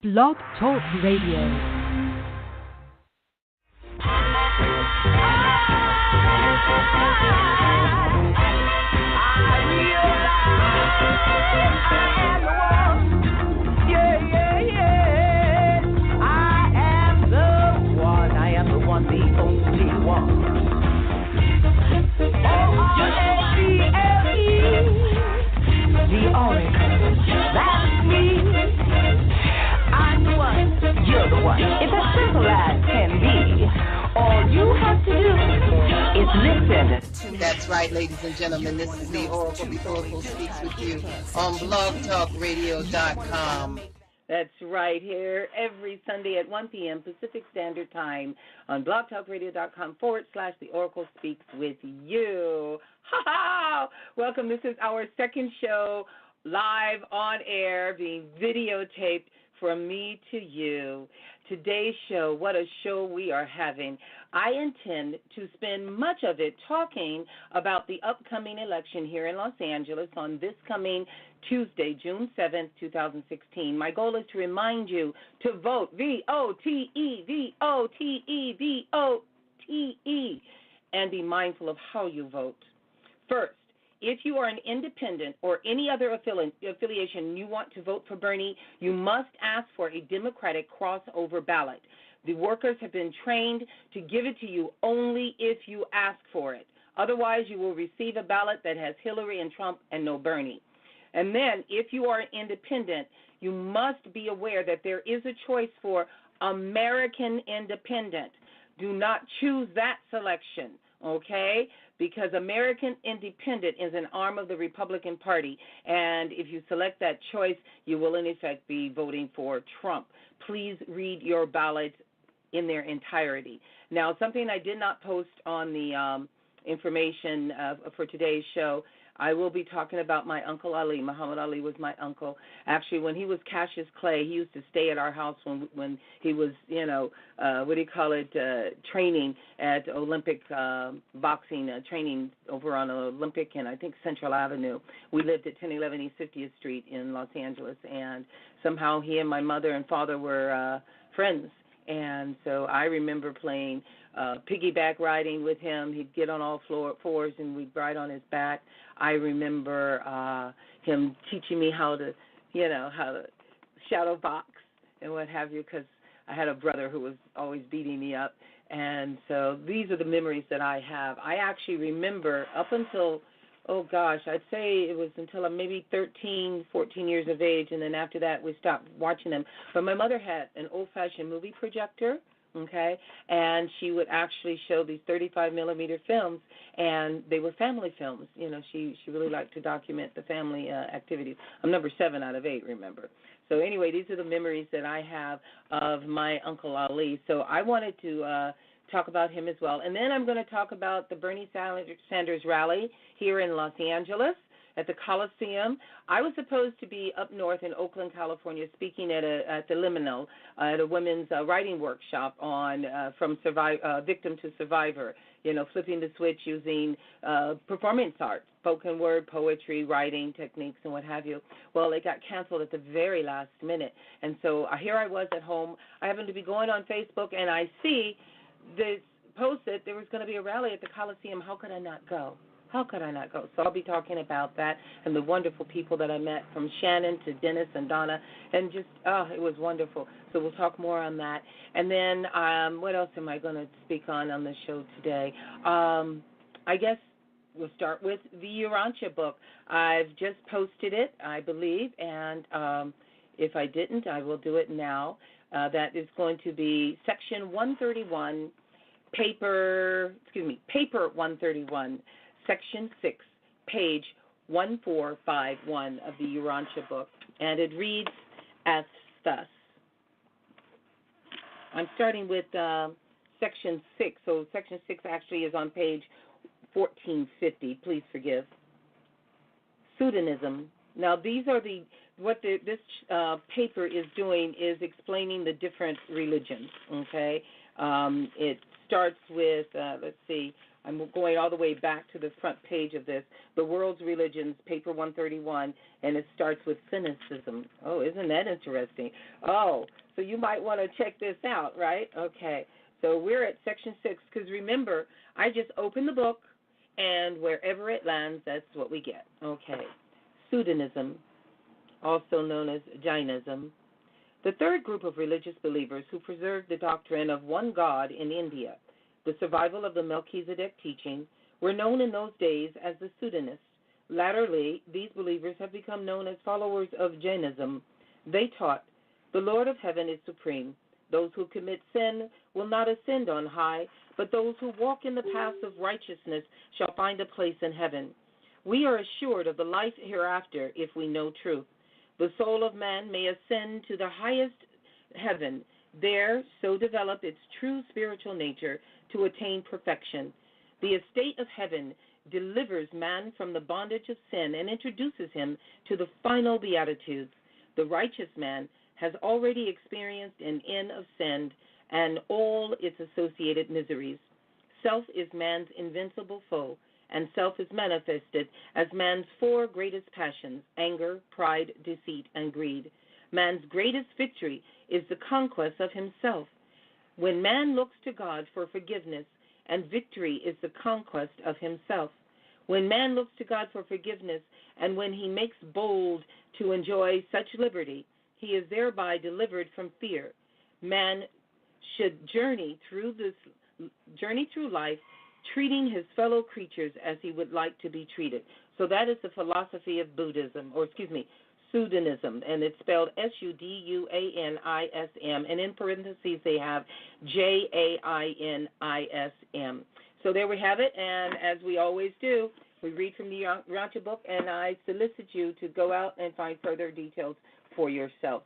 Blog Talk Radio. The Oracle, that's me. I'm the one, you're the one. It's as simple as can be. All you have to do is listen. That's right, ladies and gentlemen. This is the Oracle. The Oracle speaks with you on blogtalkradio.com. That's right, here every Sunday at 1 p.m. Pacific Standard Time on blogtalkradio.com/The Oracle Speaks with you. Ha ha! Welcome. This is our second show live on air, being videotaped from me to you. Today's show, what a show we are having. I intend to spend much of it talking about the upcoming election here in Los Angeles on this coming Tuesday, June 7th, 2016. My goal is to remind you to vote, V-O-T-E, V-O-T-E, V-O-T-E, and be mindful of how you vote. First, if you are an independent or any other affiliation you want to vote for Bernie, you must ask for a Democratic crossover ballot. The workers have been trained to give it to you only if you ask for it. Otherwise, you will receive a ballot that has Hillary and Trump and no Bernie. And then, if you are independent, you must be aware that there is a choice for American Independent. Do not choose that selection, okay? Because American Independent is an arm of the Republican Party, and if you select that choice, you will in effect be voting for Trump. Please read your ballot in their entirety. Now, something I did not post on the information for today's show, I will be talking about my Uncle Ali. Muhammad Ali was my uncle. Actually, when he was Cassius Clay, he used to stay at our house when he was, training at Olympic boxing, training over on Olympic and I think Central Avenue. We lived at 1011 East 50th Street in Los Angeles, and somehow he and my mother and father were friends. And so I remember playing piggyback riding with him. He'd get on all fours and we'd ride on his back. I remember him teaching me how to shadow box and what have you, because I had a brother who was always beating me up. And so these are the memories that I have. I actually remember up until, I'd say it was until I'm maybe 13, 14 years of age, and then after that we stopped watching them. But my mother had an old-fashioned movie projector, okay, and she would actually show these 35-millimeter films, and they were family films. You know, she really liked to document the family activities. I'm number 7 out of 8, remember. So anyway, these are the memories that I have of my Uncle Ali. So I wanted to talk about him as well. And then I'm going to talk about the Bernie Sanders rally here in Los Angeles at the Coliseum. I was supposed to be up north in Oakland, California, speaking at the Liminal at a women's writing workshop on from victim to survivor, flipping the switch using performance art, spoken word, poetry, writing techniques, and what have you. Well, it got canceled at the very last minute. And so here I was at home. I happened to be going on Facebook, and I see this post that there was going to be a rally at the Coliseum. How could I not go? How could I not go? So I'll be talking about that and the wonderful people that I met, from Shannon to Dennis and Donna, and just, it was wonderful. So we'll talk more on that. And then what else am I going to speak on the show today? I guess we'll start with the Urantia book. I've just posted it, I believe, and if I didn't, I will do it now. That is going to be Section 131, Paper 131, Section 6, page 1451 of the Urantia book, and it reads as thus. I'm starting with Section 6, so Section 6 actually is on page 1450. Please forgive. Pseudonism. Now, these are this paper is doing is explaining the different religions, okay? It starts with, I'm going all the way back to the front page of this, The World's Religions, paper 131, and it starts with cynicism. Oh, isn't that interesting? Oh, so you might want to check this out, right? Okay, so we're at section 6, because remember, I just open the book, and wherever it lands, that's what we get. Okay, Pseudonism, also known as Jainism, the third group of religious believers who preserved the doctrine of one God in India, the survival of the Melchizedek teaching, were known in those days as the Pseudonists. Latterly, these believers have become known as followers of Jainism. They taught, the Lord of heaven is supreme. Those who commit sin will not ascend on high, but those who walk in the paths of righteousness shall find a place in heaven. We are assured of the life hereafter if we know truth. The soul of man may ascend to the highest heaven, there so develop its true spiritual nature to attain perfection. The estate of heaven delivers man from the bondage of sin and introduces him to the final beatitudes. The righteous man has already experienced an end of sin and all its associated miseries. Self is man's invincible foe, and self is manifested as man's four greatest passions: anger, pride, deceit, and greed. Man's greatest victory is the conquest of himself. When man looks to God for forgiveness, and victory is the conquest of himself. When man looks to God for forgiveness, and when he makes bold to enjoy such liberty, he is thereby delivered from fear. Man should journey through life treating his fellow creatures as he would like to be treated. So that is the philosophy of Buddhism, Pseudonism, and it's spelled Sudanism, and in parentheses they have Jainism. So there we have it, and as we always do, we read from the Rancha book, and I solicit you to go out and find further details for yourself.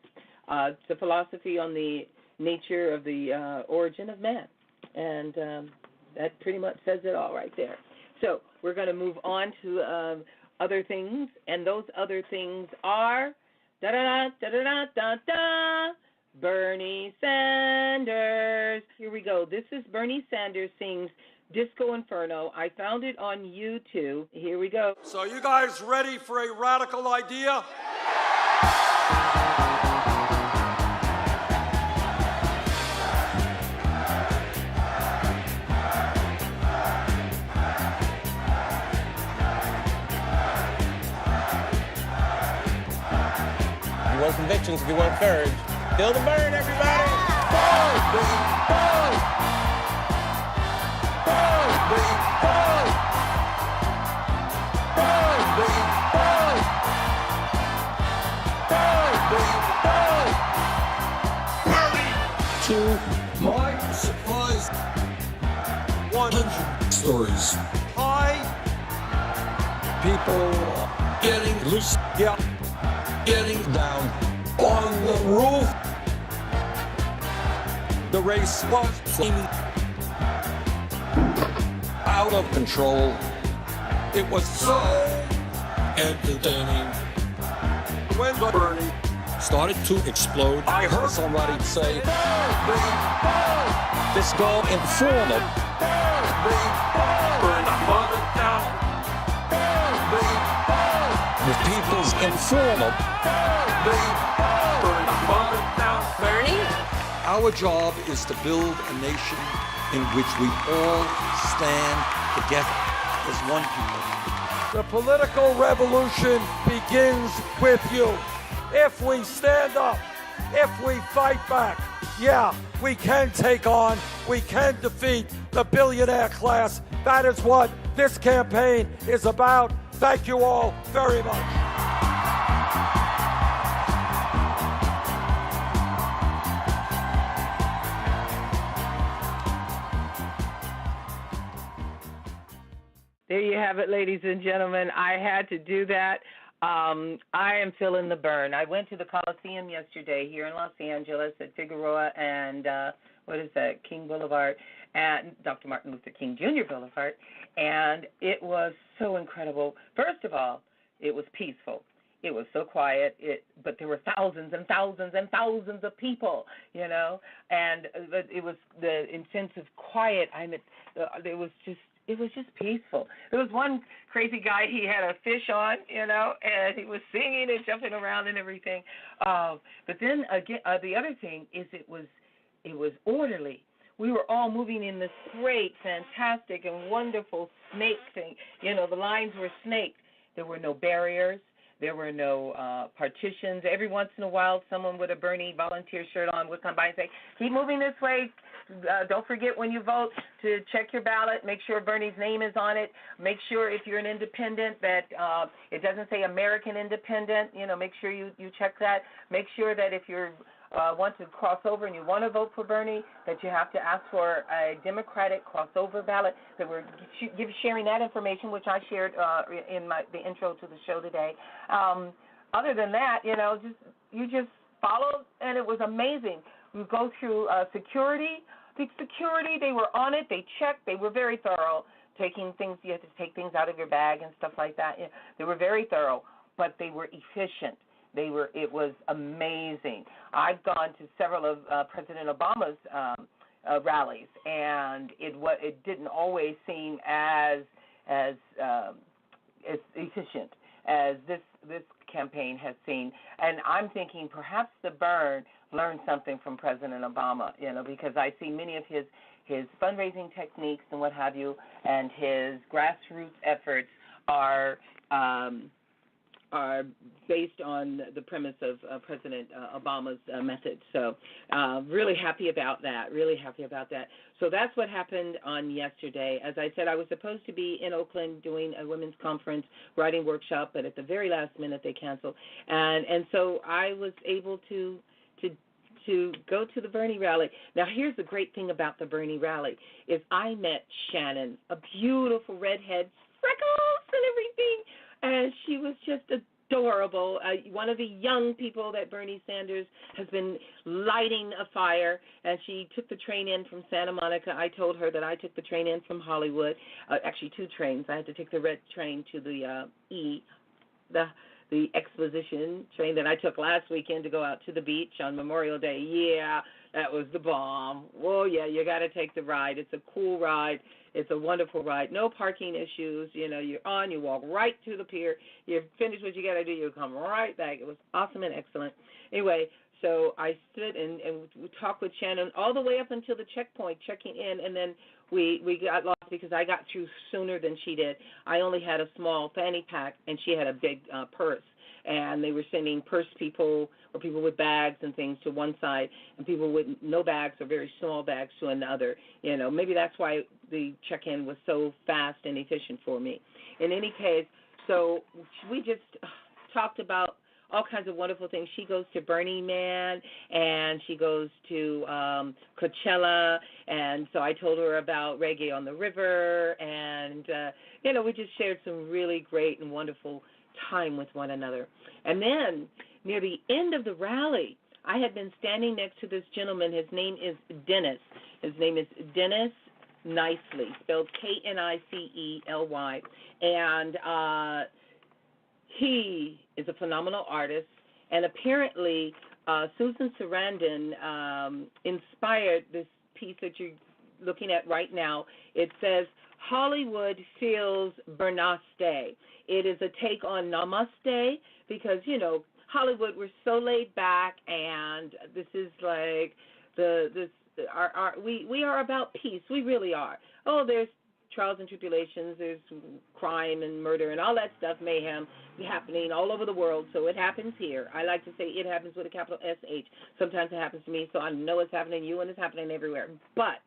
It's a philosophy on the nature of the origin of man, and that pretty much says it all right there. So we're going to move on to other things, and those other things are Bernie Sanders. Here we go. This is Bernie Sanders sings Disco Inferno. I found it on YouTube. Here we go. So you guys ready for a radical idea? If you want convictions, if you want courage, feel the burn, everybody! To my surprise, 100 stories. High people getting loose, getting down on the roof. The race was out of control. It was so entertaining. When the Bernie started to explode, I heard somebody say, Disco Inferno. Burn the mother down. The people's inferno. Burn the mother down. Bernie? Our job is to build a nation in which we all stand together as one people. The political revolution begins with you. If we stand up, if we fight back, yeah, we can take on, we can defeat the billionaire class. That is what this campaign is about. Thank you all very much. There you have it, ladies and gentlemen. I had to do that. I am feeling the burn. I went to the Coliseum yesterday here in Los Angeles at Figueroa and, King Boulevard, and Dr. Martin Luther King Jr. Boulevard, and it was so incredible. First of all, it was peaceful. It was so quiet, but there were thousands and thousands and thousands of people, and it was the sense of quiet. It just peaceful. There was one crazy guy. He had a fish on, and he was singing and jumping around and everything. But then again, the other thing is it was orderly. We were all moving in this great, fantastic, and wonderful snake thing. The lines were snaked. There were no barriers. There were no partitions. Every once in a while, someone with a Bernie volunteer shirt on would come by and say, keep moving this way. Don't forget when you vote to check your ballot. Make sure Bernie's name is on it. Make sure if you're an independent that it doesn't say American Independent. Make sure you check that. Make sure that if you're want to cross over and you want to vote for Bernie, that you have to ask for a Democratic crossover ballot. That we're sharing that information, which I shared in the intro to the show today. Other than that, you just followed, and it was amazing. We go through security. The security, they were on it. They checked. They were very thorough. Taking things, you had to take things out of your bag and stuff like that. They were very thorough, but they were efficient. It was amazing. I've gone to several of President Obama's rallies, and it didn't always seem as efficient as this campaign has seen. And I'm thinking perhaps the Burn learned something from President Obama, because I see many of his fundraising techniques and what have you, and his grassroots efforts are based on the premise of President Obama's methods. So really happy about that, So that's what happened on yesterday. As I said, I was supposed to be in Oakland doing a women's conference writing workshop, but at the very last minute they canceled. And so I was able to go to the Bernie rally. Now, here's the great thing about the Bernie rally is I met Shannon, a beautiful redhead, freckles and everything, and she was just adorable. One of the young people that Bernie Sanders has been lighting a fire, and she took the train in from Santa Monica. I told her that I took the train in from Hollywood, actually 2 trains. I had to take the red train to the exposition train that I took last weekend to go out to the beach on Memorial Day. Yeah, that was the bomb. Well, yeah, you got to take the ride. It's a cool ride. It's a wonderful ride. No parking issues. You're on. You walk right to the pier. You finish what you got to do. You come right back. It was awesome and excellent. Anyway, so I stood and we talked with Shannon all the way up until the checkpoint, checking in, and then we got lost because I got through sooner than she did. I only had a small fanny pack, and she had a big purse. And they were sending purse people or people with bags and things to one side, and people with no bags or very small bags to another. Maybe that's why the check-in was so fast and efficient for me. In any case, so we just talked about all kinds of wonderful things. She goes to Burning Man, and she goes to Coachella, and so I told her about Reggae on the River, and, we just shared some really great and wonderful time with one another. And then, near the end of the rally, I had been standing next to this gentleman. His name is Dennis. His name is Dennis Nicely, spelled K-N-I-C-E-L-Y. And he is a phenomenal artist, and apparently Susan Sarandon inspired this piece that you're looking at right now. It says, Hollywood feels Bernaste. It is a take on Namaste because, Hollywood, we're so laid back, and this is like we are about peace. We really are. Oh, there's trials and tribulations, there's crime and murder and all that stuff, mayhem happening all over the world, so it happens here. I like to say it happens with a capital S-H. Sometimes it happens to me, so I know it's happening to you and it's happening everywhere. But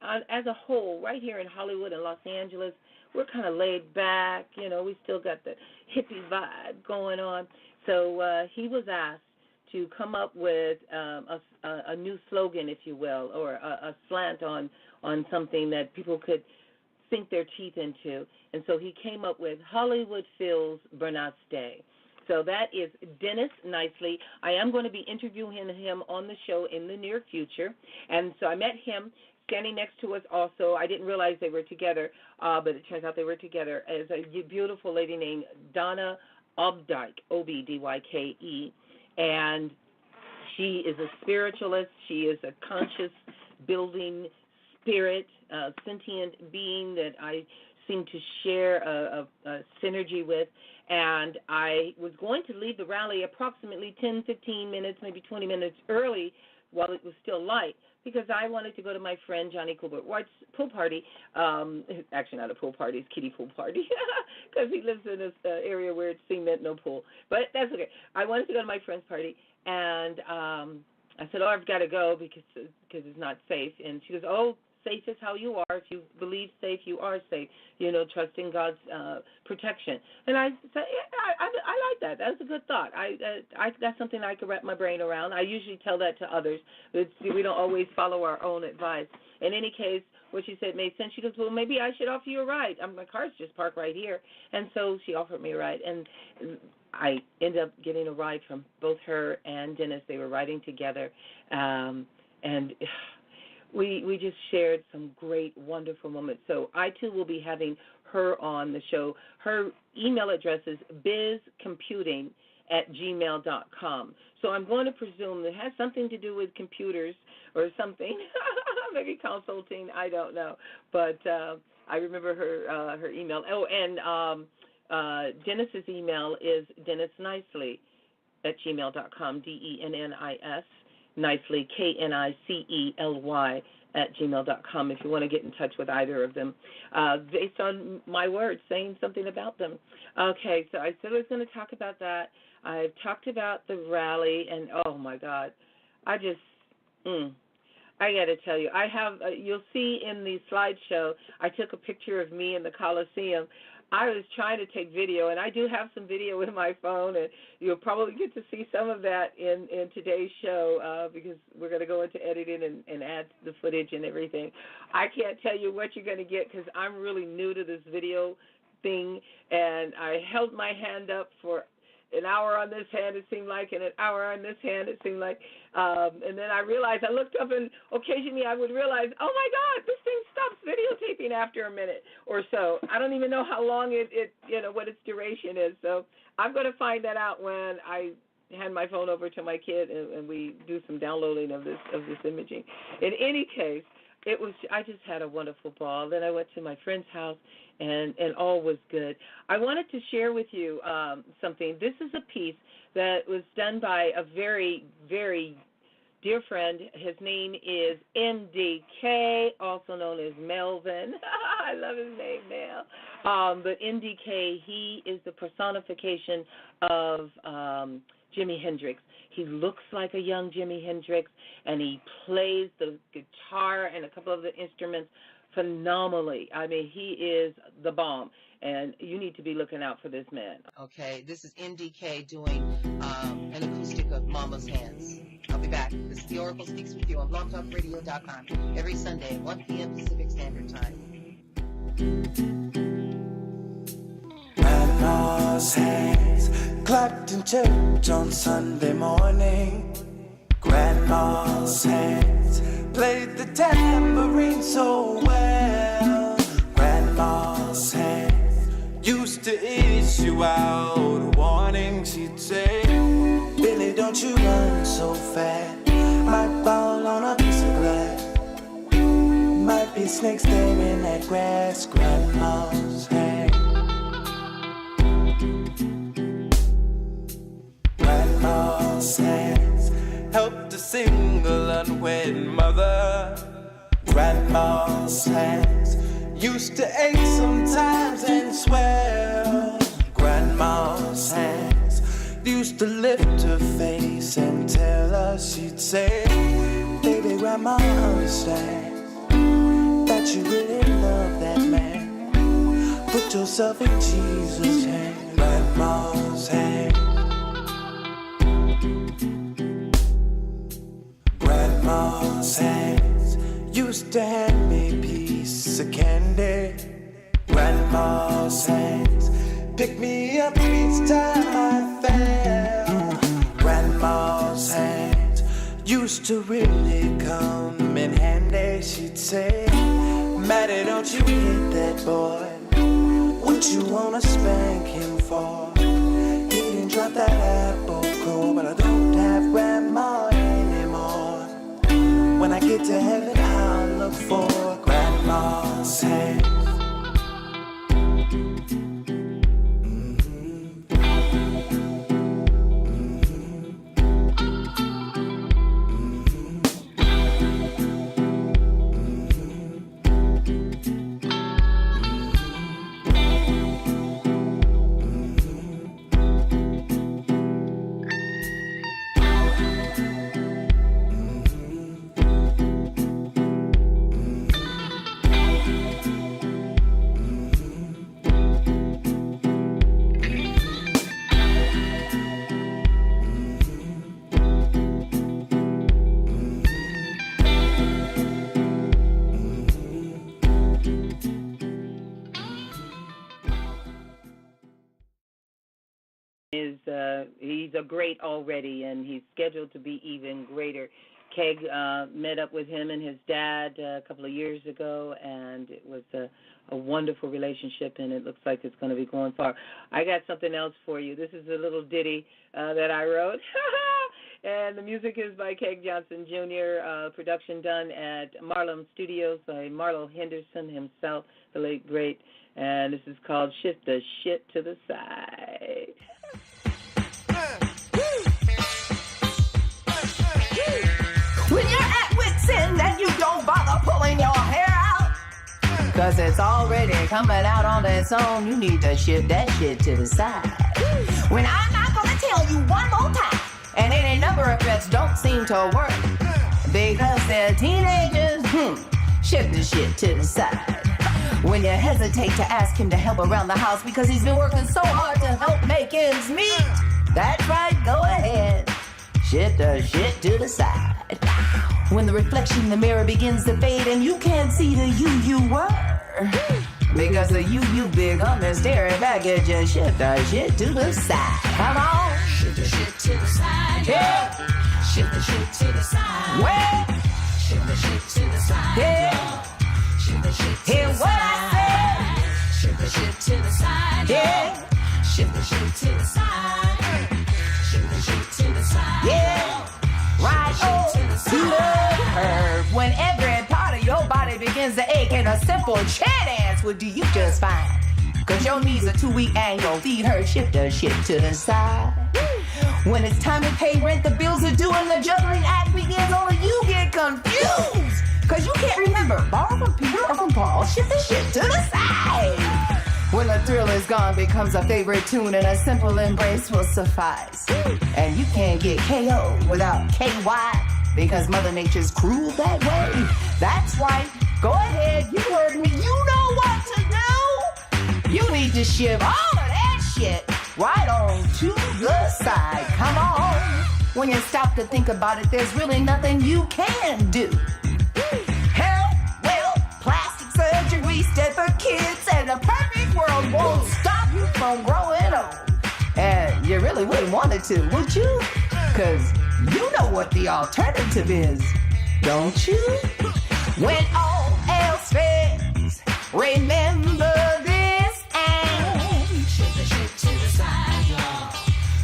as a whole, right here in Hollywood and Los Angeles, we're kind of laid back. We still got the hippie vibe going on. So he was asked to come up with a new slogan, if you will, or a slant on something that people could sink their teeth into. And so he came up with Hollywood Feels Bernaste. So that is Dennis Nicely. I am going to be interviewing him on the show in the near future. And so I met him standing next to us also. I didn't realize they were together, but it turns out they were together, as a beautiful lady named Donna Obdyke, Obdyke, and she is a spiritualist. She is a conscious building spirit, sentient being that I seem to share a synergy with. And I was going to leave the rally approximately 10, 15 minutes, maybe 20 minutes early while it was still light, because I wanted to go to my friend Johnny Colbert White's pool party. Actually, not a pool party, it's kiddie pool party, because he lives in this area where it's cement, no pool. But that's okay. I wanted to go to my friend's party, and I said, I've got to go because it's not safe. And she goes, safe is how you are. If you believe safe, you are safe. Trust in God's protection. And I said, I like that. That's a good thought. That's something I could wrap my brain around. I usually tell that to others. We don't always follow our own advice. In any case, what she said made sense. She goes, well, maybe I should offer you a ride. My car's just parked right here. And so she offered me a ride. And I ended up getting a ride from both her and Dennis. They were riding together. And we just shared some great, wonderful moments. So I, too, will be having her on the show. Her email address is bizcomputing@gmail.com. So I'm going to presume it has something to do with computers or something, maybe consulting, I don't know. But I remember her email. Oh, and Dennis's email is dennisnicely@gmail.com, DENNIS. Nicely, KNICELY @gmail.com, if you want to get in touch with either of them, based on my words, saying something about them. Okay, so I said I was going to talk about that. I've talked about the rally, and oh my God, I got to tell you, I have, you'll see in the slideshow, I took a picture of me in the Coliseum. I was trying to take video, and I do have some video in my phone, and you'll probably get to see some of that in today's show because we're going to go into editing and add the footage and everything. I can't tell you what you're going to get because I'm really new to this video thing, and I held my hand up for an hour on this hand, it seemed like, and an hour on this hand, it seemed like. And then I realized, I looked up, and occasionally I would realize, oh, my God, this thing stops videotaping after a minute or so. I don't even know how long what its duration is. So I'm going to find that out when I hand my phone over to my kid and we do some downloading of this imaging. In any case, I just had a wonderful ball. Then I went to my friend's house, and all was good. I wanted to share with you something. This is a piece that was done by a very, very dear friend. His name is MDK, also known as Melvin. I love his name now. But MDK, he is the personification of Jimi Hendrix. He looks like a young Jimi Hendrix, and he plays the guitar and a couple of the instruments phenomenally. I mean, he is the bomb, and you need to be looking out for this man. Okay, this is MDK doing an acoustic of Mama's Hands. I'll be back. This is The Oracle Speaks with you on blogtalkradio.com every Sunday at 1 p.m. Pacific Standard Time. Grandma's hands clapped in church on Sunday morning. Grandma's hands played the tambourine so well. Grandma's hands used to issue out a warning. She'd say, Billy, don't you run so fast. Might fall on a piece of glass. Might be snakes there in that grass. Grandma's hands. Grandma's hands helped a single unwed mother. Grandma's hands used to ache sometimes and swell. Grandma's hands used to lift her face and tell her, she'd say, baby, Grandma understands that you really love that man. Put yourself in Jesus' hand. Grandma's hand. Grandma's hands used to hand me a piece of candy. Grandma's hands picked me up each time I fell. Grandma's hands used to really come in handy. She'd say, Maddie, don't you hit that boy. What you wanna spank him for? He didn't drop that apple core, but I don't have Grandma anymore. When I get to heaven, I'll look for great already, and he's scheduled to be even greater. Keg met up with him and his dad a couple of years ago, and it was a wonderful relationship, and it looks like it's going to be going far. I got something else for you. This is a little ditty that I wrote, and the music is by Keg Johnson Jr., production done at Marlem Studios by Marlo Henderson himself, the late great, and this is called Shift the Shit to the Side. When you're at wit's end and you don't bother pulling your hair out, 'cause it's already coming out on its own, you need to shift that shit to the side. When I'm not gonna tell you one more time, and any number of threats don't seem to work, because they're teenagers, shift the shit to the side. When you hesitate to ask him to help around the house because he's been working so hard to help make ends meet, that's right, go ahead, shift the shit to the side. When the reflection in the mirror begins to fade and you can't see the you were, because the you big on there staring back at you, shift the shit to the side. Come on, shift the shit to the side. Yeah, shift the shit to the side. Well, shift the shit to the side. Yeah, shift the shit to the side. Hear what I said? Shift the shit to the side. Yeah, shift the shit to the side. Shift the shit to the side. Yeah. Right on to the curve. When every part of your body begins to ache and a simple chair dance will do you just fine. 'Cause your knees are too weak and your feet hurt, shift the shit to the side. When it's time to pay rent, the bills are due and the juggling act begins, only you get confused. 'Cause you can't remember, borrow from Peter or from Paul, shift the shit to the side. When the thrill is gone, becomes a favorite tune and a simple embrace will suffice. And you can't get KO without KY, because Mother Nature's cruel that way. That's right, go ahead, you heard me, you know what to do. You need to shift all of that shit right on to the side, come on. When you stop to think about it, there's really nothing you can do. Hell, well, plastic surgery, step for kids, and a perfect world won't stop you from growing old. And you really wouldn't want it to, would you? 'Cause you know what the alternative is, don't you? When all else fails, remember this and shift the shit to the side, y'all.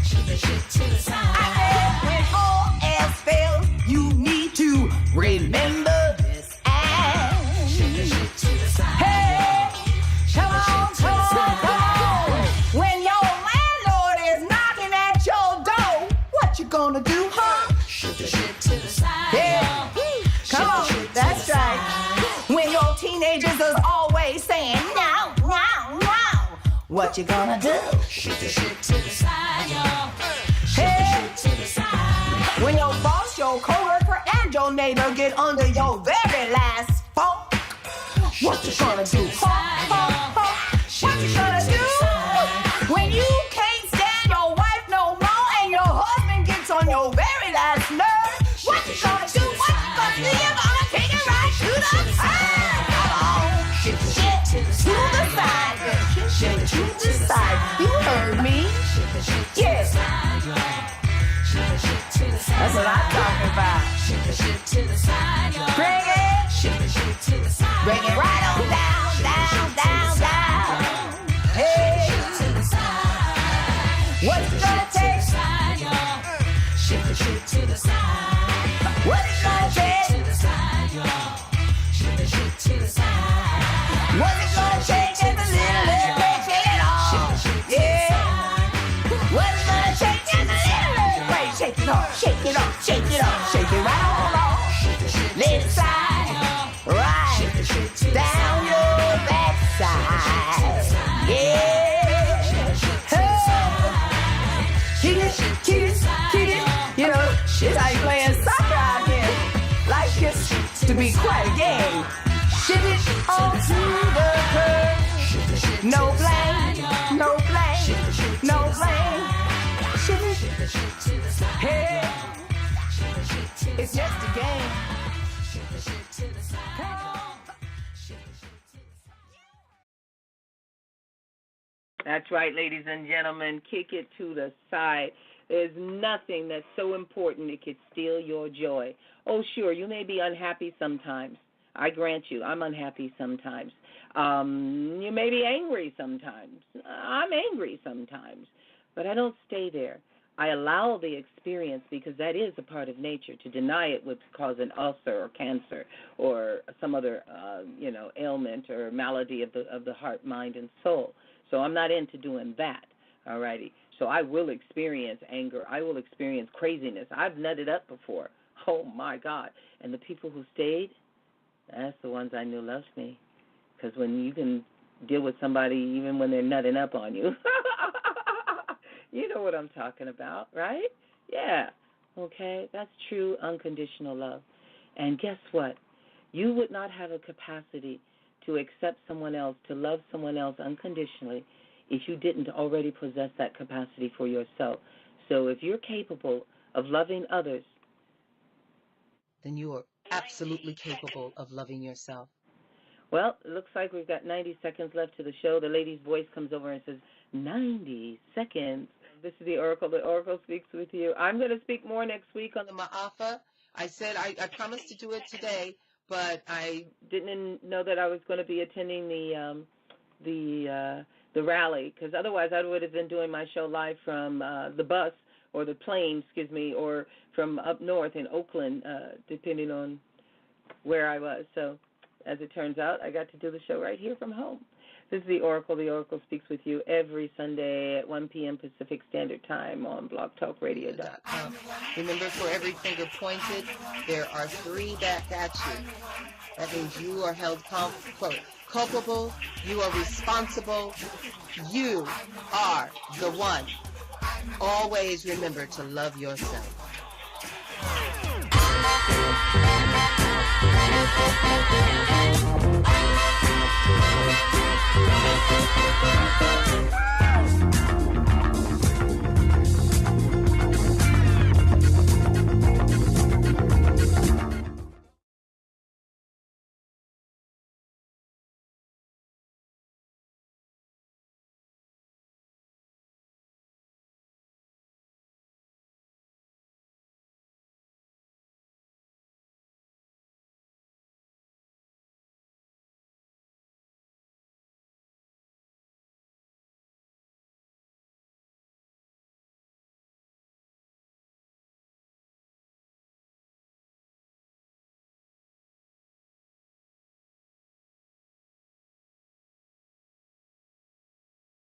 Shift the shit to the side. I said when all else fails, you need to remember this and shift the shit to the side. Hey, come on, come on, come on. When your landlord is knocking at your door, what you gonna do, huh? Shift the shit to the side. Yeah, come on, that's right. When your teenagers is always saying no, no, no, what you gonna do? Shift the shit to the side, y'all. Shift the shit to the side. When your boss, your coworker, and your neighbor get under your very last funk, what you gonna do? What you gonna do? When you can't stand your wife no more and your husband gets on your very last nerve, what you gonna do? What you gonna do? You're gonna take it right to the side. Come on, shift the shit to the side. Shift to the side. You heard me? Yes. That's what I'm talking about. Shift the shit to the side. Bring it. Shift the shit to the side. Bring it right on down, down, down, down. Hey. What's it gonna take? Shift the shit to the side. What's it gonna take? Shift the shit to the side. What's it gonna take? Just a little bit, shake it off. Yeah. What's it gonna take? Just a little bit, shake it off, shake it off, shake it off, shake it right on off. Left side, right, down your backside. Yeah. Kick it, kick it, kick it. You know, it's like playing soccer out here. Life gets to be quite a game. Shift it onto the curb. No blame, no blame, no blame. Shift it, hey, it's just a game. Come on. That's right, ladies and gentlemen. Kick it to the side. There's nothing that's so important it could steal your joy. Oh, sure, you may be unhappy sometimes. I grant you, I'm unhappy sometimes. You may be angry sometimes. I'm angry sometimes. But I don't stay there. I allow the experience because that is a part of nature. To deny it would cause an ulcer or cancer or some other, ailment or malady of the heart, mind, and soul. So I'm not into doing that, all righty? So I will experience anger. I will experience craziness. I've nutted up before. Oh, my God. And the people who stayed, that's the ones I knew loved me. Because when you can deal with somebody even when they're nutting up on you, you know what I'm talking about, right? Yeah. Okay? That's true unconditional love. And guess what? You would not have a capacity to accept someone else, to love someone else unconditionally if you didn't already possess that capacity for yourself. So if you're capable of loving others, then you are absolutely capable of loving yourself. Well, it looks like we've got 90 seconds left to the show. The lady's voice comes over and says, 90 seconds. This is the Oracle. The Oracle speaks with you. I'm going to speak more next week on The Ma'afa. I said I promised to do it today, but I didn't know that I was going to be attending the rally, because otherwise I would have been doing my show live from the bus or the plane, or from up north in Oakland, depending on where I was. So as it turns out, I got to do the show right here from home. This is the Oracle. The Oracle speaks with you every Sunday at 1 p.m. Pacific Standard Time on blogtalkradio.com. Remember, for every finger pointed, there are 3 back at you. That means you are held culpable, you are responsible, you are the one. Always remember to love yourself.